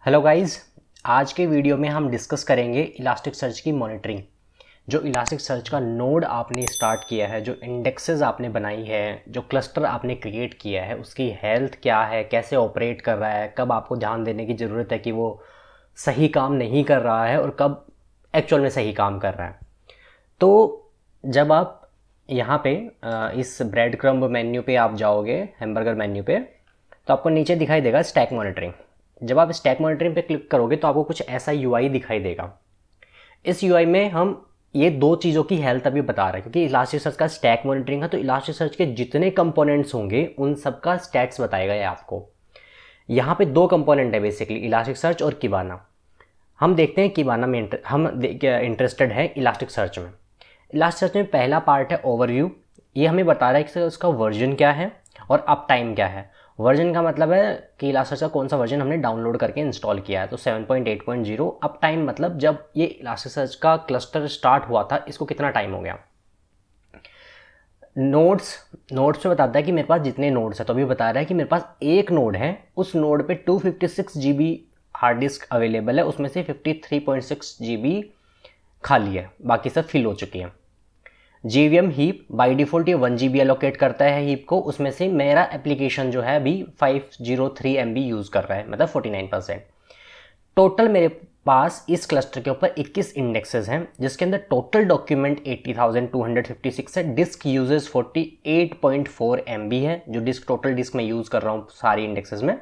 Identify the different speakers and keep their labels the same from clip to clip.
Speaker 1: Hello guys, आज के video में हम डिस्कस करेंगे इलास्टिक सर्च की मॉनिटरिंग। जो इलास्टिक सर्च का नोड आपने स्टार्ट किया है, जो इंडेक्सेस आपने बनाई है, जो क्लस्टर आपने क्रिएट किया है, उसकी हेल्थ क्या है, कैसे ऑपरेट कर रहा है, कब आपको ध्यान देने की ज़रूरत है कि वो सही काम नहीं कर रहा है और कब एक्चुअल में सही काम कर रहा है। तो जब आप यहाँ पे इस ब्रेड क्रम्ब मेन्यू पे आप जाओगे, हैमबर्गर मेन्यू पे, तो आपको नीचे दिखाई देगा स्टैक मॉनिटरिंग। जब आप स्टैक मॉनिटरिंग पे क्लिक करोगे तो आपको कुछ ऐसा यूआई दिखाई देगा। इस यूआई में हम ये दो चीज़ों की हेल्थ अभी बता रहे हैं, क्योंकि इलास्टिक सर्च का स्टैक मॉनिटरिंग है तो इलास्टिक सर्च के जितने कंपोनेंट्स होंगे उन सब का स्टैट्स बताएगा ये आपको। यहाँ पे दो कंपोनेंट है बेसिकली, इलास्टिक सर्च और किबाना। हम देखते हैं किबाना में हम इंटरेस्टेड है इलास्टिक सर्च में। इलास्टिक सर्च में पहला पार्ट है ओवरव्यू। ये हमें बता रहा है कि उसका वर्जन क्या है और अप टाइम क्या है। वर्जन का मतलब है कि इलास्टिक सर्च का कौन सा वर्जन हमने डाउनलोड करके इंस्टॉल किया है, तो 7.8.0। अप टाइम मतलब जब ये इलास्टिक सर्च का क्लस्टर स्टार्ट हुआ था इसको कितना टाइम हो गया। नोड्स में बताता है कि मेरे पास जितने नोड्स है, तो अभी बता रहा है कि मेरे पास एक नोड है, उस नोड पे 256 GB हार्ड डिस्क अवेलेबल है, उसमें से 53.6 GB खाली है, बाकी सब फिल हो चुकी है। JVM हीप बाई डिफ़ॉल्ट ये 1 GB एलोकेट करता है हीप को, उसमें से मेरा एप्लीकेशन जो है अभी 503 MB यूज़ कर रहा है, मतलब 49%। टोटल मेरे पास इस क्लस्टर के ऊपर 21 इंडेक्सेस हैं, जिसके अंदर टोटल डॉक्यूमेंट 80,256 है। डिस्क यूजेस 48.4 MB है, जो डिस्क टोटल डिस्क में यूज़ कर रहा हूँ सारी इंडेक्सेस में।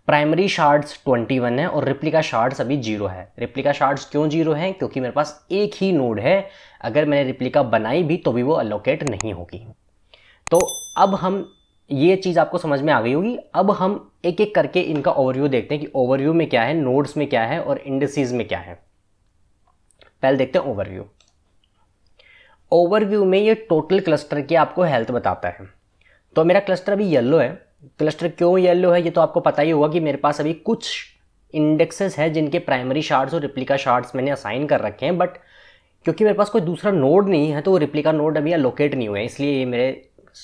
Speaker 1: प्राइमरी शार्ड्स 21 है और रिप्लिका शार्ड्स अभी 0 है। रिप्लिका शार्ड्स क्यों 0 है? क्योंकि मेरे पास एक ही नोड है, अगर मैंने रिप्लिका बनाई भी तो भी वो अलोकेट नहीं होगी। तो अब हम ये चीज़ आपको समझ में आ गई होगी। अब हम एक एक करके इनका ओवरव्यू देखते हैं कि ओवरव्यू में क्या है, नोड्स में क्या है और इंडिसेस में क्या है। पहले देखते हैं ओवरव्यू। ओवरव्यू में ये टोटल क्लस्टर की आपको हेल्थ बताता है। तो मेरा क्लस्टर अभी येलो है। क्लस्टर क्यों येलो है ये तो आपको पता ही होगा कि मेरे पास अभी कुछ इंडेक्सेस है जिनके प्राइमरी शार्ड्स और रिप्लिका शार्ड्स मैंने असाइन कर रखे हैं, बट क्योंकि मेरे पास कोई दूसरा नोड नहीं है तो वो रिप्लिका नोड अभी लोकेट नहीं हुए, इसलिए ये मेरे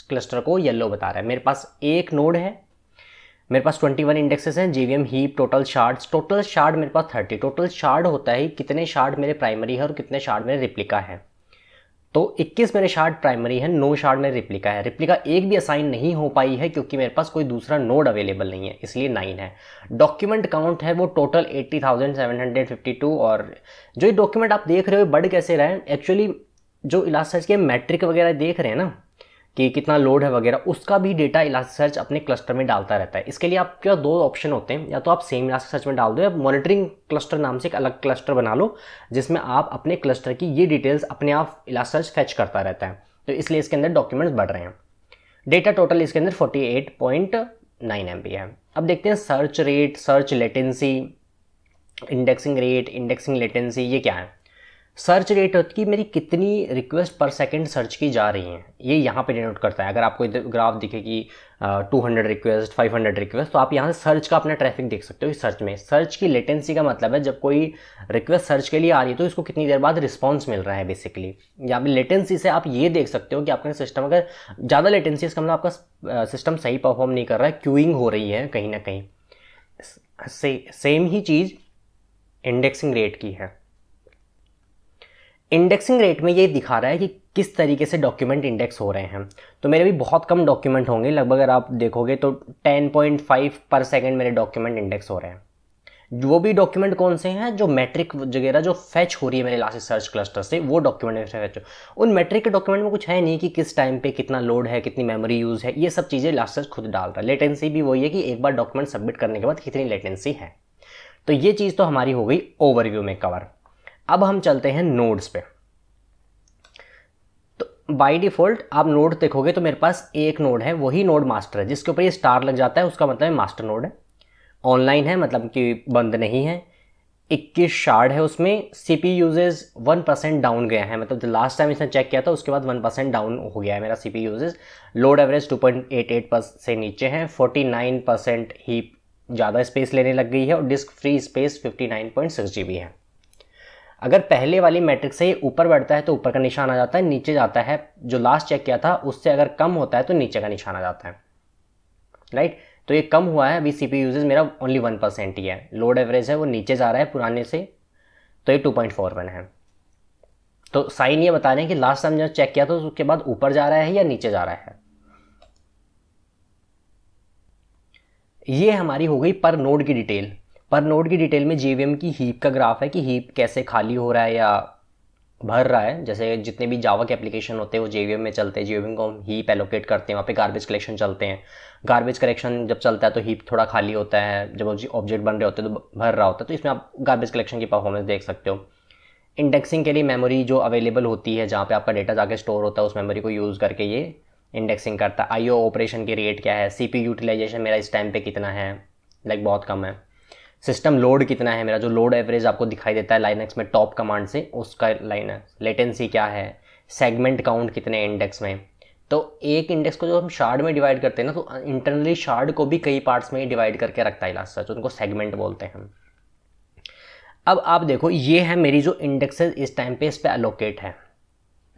Speaker 1: क्लस्टर को येलो बता रहा है। मेरे पास एक नोड है, मेरे पास 21 इंडेक्सेस हैं। JVM हीप टोटल शार्ड मेरे पास 30। टोटल शार्ड होता है कितने शार्ड मेरे प्राइमरी है और कितने शार्ड मेरे रिप्लिका है। तो 21 मेरे शार्ड प्राइमरी है, 9 शार्ड मेरे रिप्लिका है। रिप्लिका एक भी असाइन नहीं हो पाई है क्योंकि मेरे पास कोई दूसरा नोड अवेलेबल नहीं है, इसलिए 9 है। डॉक्यूमेंट काउंट है वो टोटल 80,752। और जो ये डॉक्यूमेंट आप देख रहे हो बढ़ कैसे रहा है, एक्चुअली जो इलास्टिक सर्च के मैट्रिक वगैरह देख रहे हैं ना कि कितना लोड है वगैरह, उसका भी डेटा इलास्टिक सर्च अपने क्लस्टर में डालता रहता है। इसके लिए आपके दो ऑप्शन होते हैं, या तो आप सेम इलास्टिक सर्च में डाल दो या मॉनिटरिंग क्लस्टर नाम से एक अलग क्लस्टर बना लो जिसमें आप अपने क्लस्टर की ये डिटेल्स अपने आप इलास्टिक सर्च फैच करता रहता है। तो इसलिए इसके अंदर डॉक्यूमेंट्स बढ़ रहे हैं। डेटा टोटल इसके अंदर 48.9 MB है। अब देखते हैं search rate, search latency, indexing rate, indexing latency, ये क्या है। सर्च रेट की मेरी कितनी रिक्वेस्ट पर सेकंड सर्च की जा रही हैं, ये यहाँ पे डिनोट करता है। अगर आपको इधर ग्राफ दिखे कि 200 रिक्वेस्ट, 500 रिक्वेस्ट, तो आप यहाँ से सर्च का अपना ट्रैफिक देख सकते हो। सर्च में सर्च की लेटेंसी का मतलब है जब कोई रिक्वेस्ट सर्च के लिए आ रही है तो इसको कितनी देर बाद रिस्पॉन्स मिल रहा है बेसिकली। यहाँ पे लेटेंसी से आप ये देख सकते हो कि आपका सिस्टम अगर ज़्यादा लेटेंसी, इसका मतलब आपका सिस्टम सही परफॉर्म नहीं कर रहा है, क्यूइंग हो रही है कहीं ना कहीं। सेम ही चीज़ इंडेक्सिंग रेट की है। इंडेक्सिंग रेट में ये दिखा रहा है कि किस तरीके से डॉक्यूमेंट इंडेक्स हो रहे हैं। तो मेरे भी बहुत कम डॉक्यूमेंट होंगे, लगभग अगर आप देखोगे तो 10.5 पर सेकेंड मेरे डॉक्यूमेंट इंडेक्स हो रहे हैं। वो भी डॉक्यूमेंट कौन से हैं, जो मैट्रिक वगैरह जो फैच हो रही है मेरे इलास्टिक सर्च क्लस्टर से, वो डॉक्यूमेंट फैच हो। उन मैट्रिक के डॉक्यूमेंट में कुछ है नहीं कि किस टाइम पे कितना लोड है, कितनी मेमोरी यूज़ है, ये सब चीज़ें इलास्टिक सर्च खुद डाल रहा है। लेटेंसी भी वही है कि एक बार डॉक्यूमेंट सबमिट करने के बाद कितनी लेटेंसी है। तो ये चीज़ तो हमारी हो गई ओवरव्यू में कवर। अब हम चलते हैं नोड्स पे। बाय डिफ़ॉल्ट आप नोड देखोगे तो मेरे पास एक नोड है, वही नोड मास्टर है, जिसके ऊपर ये स्टार लग जाता है, उसका मतलब मास्टर नोड है। ऑनलाइन है मतलब कि बंद नहीं है। 21 शार्ड है उसमें। CPU यूजेज 1% डाउन गया है, मतलब लास्ट टाइम इसने चेक किया था उसके बाद 1% डाउन हो गया है मेरा CPU यूजेज। लोड एवरेज 2.88 से नीचे है। 49% ही ज़्यादा स्पेस लेने लग गई है और डिस्क फ्री स्पेस 59.6 GB है। अगर पहले वाली मैट्रिक से ये ऊपर बढ़ता है तो ऊपर का निशान आ जाता है, नीचे जाता है जो लास्ट चेक किया था उससे अगर कम होता है तो नीचे का निशान आ जाता है, राइट। तो ये कम हुआ है, अभी CPU यूजेज मेरा ओनली 1% ही है। लोड एवरेज है वो नीचे जा रहा है पुराने से, तो ये 2.41 है। तो साइन ये बता रहे हैं कि लास्ट टाइम जब चेक किया तो उसके बाद ऊपर जा रहा है या नीचे जा रहा है। ये हमारी हो गई पर नोड की डिटेल। पर नोड की डिटेल में JVM की हीप का ग्राफ है कि हीप कैसे खाली हो रहा है या भर रहा है। जैसे जितने भी जावा के एप्लीकेशन होते हैं वो JVM में चलते हैं, JVM को हम हीप एलोकेट करते हैं, वहाँ पे गार्बेज कलेक्शन चलते हैं। गार्बेज कलेक्शन जब चलता है तो हीप थोड़ा खाली होता है, जब ऑब्जेक्ट बन रहे होते हैं तो भर रहा होता है। तो इसमें आप गार्बेज कलेक्शन की परफॉर्मेंस देख सकते हो। इंडेक्सिंग के लिए मेमोरी जो अवेलेबल होती है, जहाँ पे आपका डेटा जाके स्टोर होता है, उस मेमोरी को यूज़ करके ये इंडेक्सिंग करता है। IO ऑपरेशन की रेट क्या है, CPU यूटिलाइजेशन मेरा इस टाइम पे कितना है, लाइक बहुत कम है। सिस्टम लोड कितना है मेरा, जो लोड एवरेज आपको दिखाई देता है लाइनक्स में टॉप कमांड से, उसका लाइन है। लेटेंसी क्या है, सेगमेंट काउंट कितने इंडेक्स में। तो एक इंडेक्स को जो हम शार्ड में डिवाइड करते हैं ना, तो इंटरनली शार्ड को भी कई पार्ट्स में डिवाइड करके रखता है इलास्टिक, उनको सेगमेंट बोलते हैं हम। अब आप देखो, ये है मेरी जो इंडेक्सेस इस टाइम पे इस पे एलोकेट है,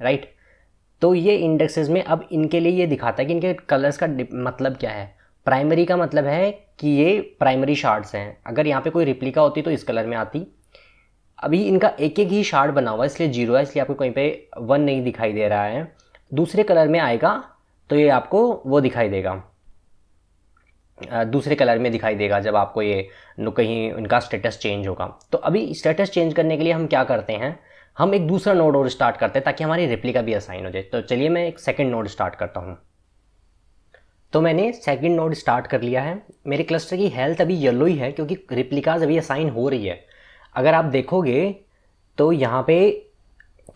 Speaker 1: राइट। तो ये इंडेक्सेस में अब इनके लिए ये दिखाता है कि इनके कलर्स का मतलब क्या है। प्राइमरी का मतलब है कि ये प्राइमरी शार्ड्स हैं। अगर यहाँ पे कोई रिप्लिका होती तो इस कलर में आती। अभी इनका एक एक ही शार्ड बना हुआ है, इसलिए 0 है, इसलिए आपको कहीं पे 1 नहीं दिखाई दे रहा है। दूसरे कलर में आएगा तो ये आपको वो दिखाई देगा, दूसरे कलर में दिखाई देगा जब आपको ये कहीं इनका स्टेटस चेंज होगा। तो अभी स्टेटस चेंज करने के लिए हम क्या करते हैं, हम एक दूसरा नोड और स्टार्ट करते हैं ताकि हमारी रेप्लिका भी असाइन हो जाए। तो चलिए मैं एक सेकंड नोड स्टार्ट करता हूँ। तो मैंने सेकंड नोड स्टार्ट कर लिया है। मेरे क्लस्टर की हेल्थ अभी येलो ही है क्योंकि रेप्लिकाज अभी असाइन हो रही है। अगर आप देखोगे तो यहाँ पे,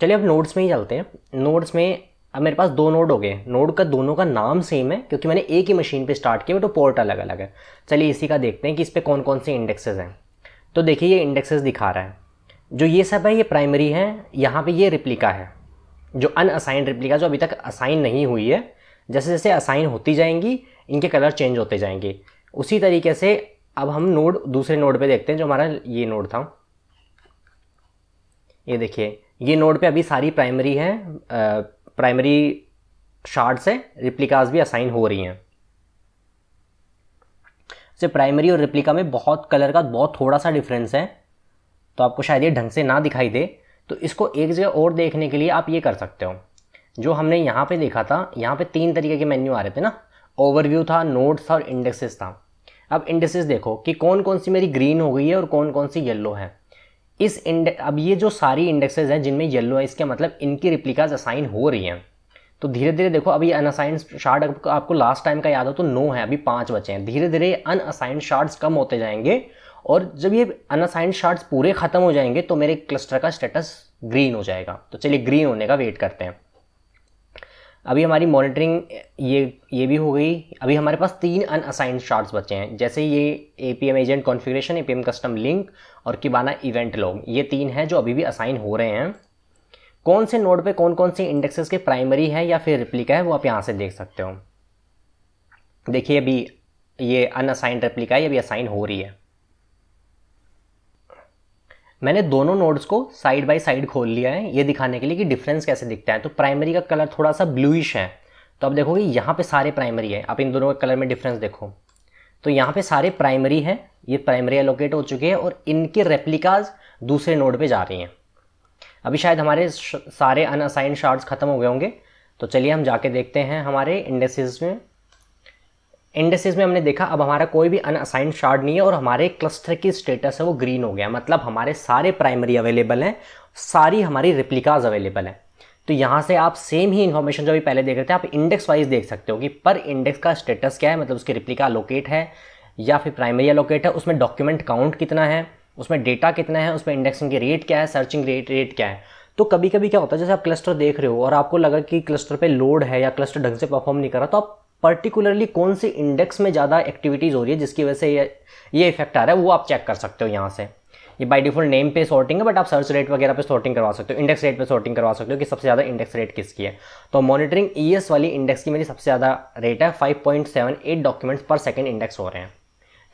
Speaker 1: चलिए अब नोड्स में ही चलते हैं। नोड्स में अब मेरे पास 2 नोड हो गए। नोड का दोनों का नाम सेम है क्योंकि मैंने एक ही मशीन पे स्टार्ट किया, तो पोर्ट अलग अलग है। चलिए इसी का देखते हैं कि इस पर कौन कौन से इंडेक्सेस हैं। तो देखिए ये इंडेक्सेस दिखा रहा है, जो ये सब है ये प्राइमरी है। यहाँ पे ये रिप्लिका है, जो अनअसाइंड रिप्लिका, जो अभी तक असाइन नहीं हुई है। जैसे जैसे असाइन होती जाएंगी इनके कलर चेंज होते जाएंगे। उसी तरीके से अब हम नोड दूसरे नोड पे देखते हैं, जो हमारा ये नोड था। ये देखिए ये नोड पे अभी सारी प्राइमरी है, प्राइमरी शार्ड्स है, रिप्लिकाज भी असाइन हो रही हैं। से प्राइमरी और रिप्लिका में बहुत कलर का बहुत थोड़ा सा डिफरेंस है, तो आपको शायद ये ढंग से ना दिखाई दे। तो इसको एक जगह और देखने के लिए आप ये कर सकते हो, जो हमने यहाँ पे देखा था, यहाँ पे 3 तरीके के मेन्यू आ रहे थे ना, ओवरव्यू था, नोड्स था और इंडेक्सेस था। अब इंडेक्सेस देखो कि कौन कौन सी मेरी ग्रीन हो गई है और कौन कौन सी येलो है। अब ये जो सारी इंडेक्सेस हैं जिनमें येलो है, इसका मतलब इनकी रिप्लिकाज असाइन हो रही हैं। तो धीरे धीरे देखो, अभी अनअसाइंड शार्ड आपको लास्ट टाइम का याद हो तो 9 है, अभी 5 बचे हैं। धीरे धीरे अनअसाइंड शार्ड्स कम होते जाएंगे और जब ये अनअसाइंड शार्ड्स पूरे खत्म हो जाएंगे तो मेरे क्लस्टर का स्टेटस ग्रीन हो जाएगा। तो चलिए ग्रीन होने का वेट करते हैं। अभी हमारी मॉनिटरिंग ये भी हो गई। अभी हमारे पास 3 अनअसाइंड शार्ड्स बचे हैं, जैसे ये APM agent configuration, APM custom link और किबाना इवेंट लॉग। ये 3 हैं जो अभी भी असाइन हो रहे हैं। कौन से नोड पे कौन कौन से इंडेक्सेस के प्राइमरी है या फिर रिप्लिका है वो आप यहाँ से देख सकते हो। देखिए अभी ये अनअसाइंड रिप्लिका है, ये भी असाइन हो रही है। मैंने दोनों नोड्स को साइड बाय साइड खोल लिया है ये दिखाने के लिए कि डिफरेंस कैसे दिखता है। तो प्राइमरी का कलर थोड़ा सा ब्लूइश है, तो अब देखोगे यहाँ पे सारे प्राइमरी है। आप इन दोनों के कलर में डिफरेंस देखो, तो यहाँ पे सारे प्राइमरी है, ये प्राइमरी एलोकेट हो चुके हैं और इनके रेप्लिकाज दूसरे नोड पे जा रही हैं। अभी शायद हमारे सारे अनअसाइंड शार्ड्स खत्म हो गए होंगे, तो चलिए हम जाके देखते हैं हमारे इंडेक्सेस में। इंडेक्सेस में हमने देखा अब हमारा कोई भी अनअसाइंड शार्ड नहीं है और हमारे क्लस्टर की स्टेटस है वो ग्रीन हो गया, मतलब हमारे सारे प्राइमरी अवेलेबल हैं, सारी हमारी रिप्लिकाज अवेलेबल हैं। तो यहाँ से आप सेम ही इन्फॉर्मेशन जो अभी पहले देख रहे थे आप इंडेक्स वाइज देख सकते हो कि पर इंडेक्स का स्टेटस क्या है, मतलब उसकी रिप्लिका अलोकेट है या फिर प्राइमरी अलोकेट है, उसमें डॉक्यूमेंट काउंट कितना है, उसमें डेटा कितना है, उसमें इंडेक्सिंग की रेट क्या है, सर्चिंग रेट क्या है। तो कभी कभी क्या होता है, जैसे आप क्लस्टर देख रहे हो और आपको लगा कि क्लस्टर पे लोड है या क्लस्टर ढंग से परफॉर्म नहीं कर रहा, तो आप पर्टिकुलरली कौन सी इंडेक्स में ज़्यादा एक्टिविटीज़ हो रही है जिसकी वजह से ये इफेक्ट आ रहा है, वो आप चेक कर सकते हो यहाँ से। ये बाय डिफॉल्ट नेम पे सॉर्टिंग है, बट आप सर्च रेट वगैरह पे सॉर्टिंग करवा सकते हो, इंडेक्स रेट पे सॉर्टिंग करवा सकते हो कि सबसे ज़्यादा इंडेक्स रेट किसकी है। तो मॉनिटरिंग ES वाली इंडेक्स की मेरी सबसे ज़्यादा रेट है, 5.78 डॉक्यूमेंट्स पर सेकेंड इंडेक्स हो रहे हैं।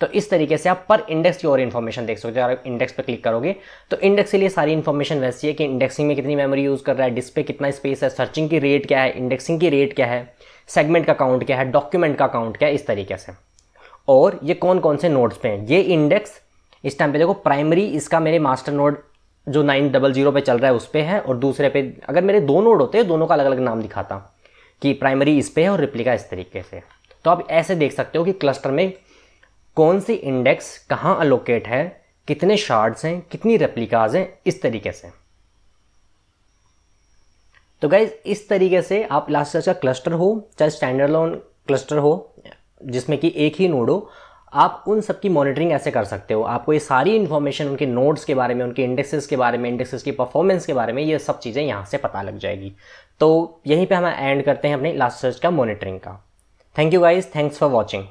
Speaker 1: तो इस तरीके से आप पर इंडेक्स की और इन्फॉर्मेशन देख सकते हो। अगर इंडेक्स पे क्लिक करोगे तो इंडेक्स के लिए सारी इन्फॉर्मेशन वैसी है कि इंडेक्सिंग में कितनी मेमोरी यूज़ कर रहा है, डिस्क पे कितना स्पेस है, सर्चिंग की रेट क्या है, इंडेक्सिंग की रेट क्या है, सेगमेंट का काउंट क्या है, डॉक्यूमेंट का काउंट क्या है, इस तरीके से। और ये कौन कौन से नोड्स पे हैं। ये इंडेक्स इस टाइम पे देखो प्राइमरी इसका मेरे मास्टर नोड जो 900 पे चल रहा है उस पे है, और दूसरे पे अगर मेरे दो नोड होते दोनों का अलग अलग नाम दिखाता कि प्राइमरी इस पे है और रिप्लिका इस तरीके से। तो आप ऐसे देख सकते हो कि क्लस्टर में कौन सी इंडेक्स कहाँ अलोकेट है, कितने शार्ड्स हैं, कितनी रेप्लिकाज हैं, इस तरीके से। तो गाइज इस तरीके से आप इलास्टिकसेर्च का क्लस्टर हो चाहे स्टैंडर्ड अलोन क्लस्टर हो जिसमें कि एक ही नोड हो, आप उन सब की मॉनिटरिंग ऐसे कर सकते हो। आपको ये सारी इन्फॉर्मेशन उनके नोड्स के बारे में, उनके इंडेक्सेस के बारे में, इंडेक्सेस की परफॉर्मेंस के बारे में, ये सब चीज़ें यहाँ से पता लग जाएगी। तो यहीं पे हम एंड करते हैं अपने इलास्टिकसेर्च का मॉनिटरिंग का। Thank you guys, thanks for watching.